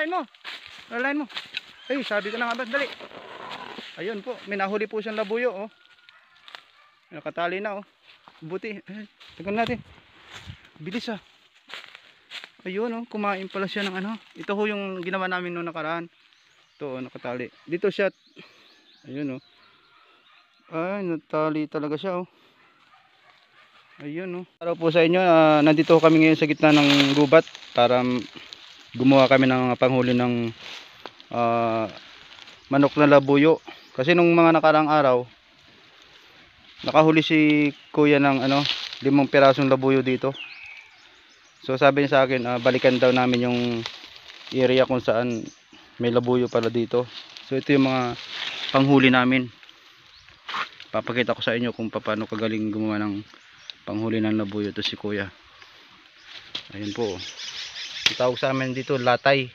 Alalain mo. Alalain mo. Ay, sabi ko na nga ba, dali. Ayun po, may nahuli po siyang labuyo, oh. Nakatali na, oh. Buti. Ay, tagal natin. Bilis, ah. Ayun, oh, kumain pala siya ng ano. Ito ho yung ginawa namin noong nakaraan. Ito, oh, nakatali. Dito siya. Ayun, oh. Ay, natali talaga siya, oh. Ayun, oh. Para po sa inyo, nandito kami ngayon sa gitna ng gubat para gumawa kami ng panghuli ng manok na labuyo. Kasi nung mga nakarang araw, nakahuli si kuya ng 5 pirasong labuyo dito. So sabi niya sa akin, balikan daw namin yung area kung saan may labuyo pala dito. So ito yung mga panghuli namin. Papakita ko sa inyo kung paano kagaling gumawa ng panghuli ng labuyo. Ito si kuya. Ayun po. Itawag sa amin dito latay.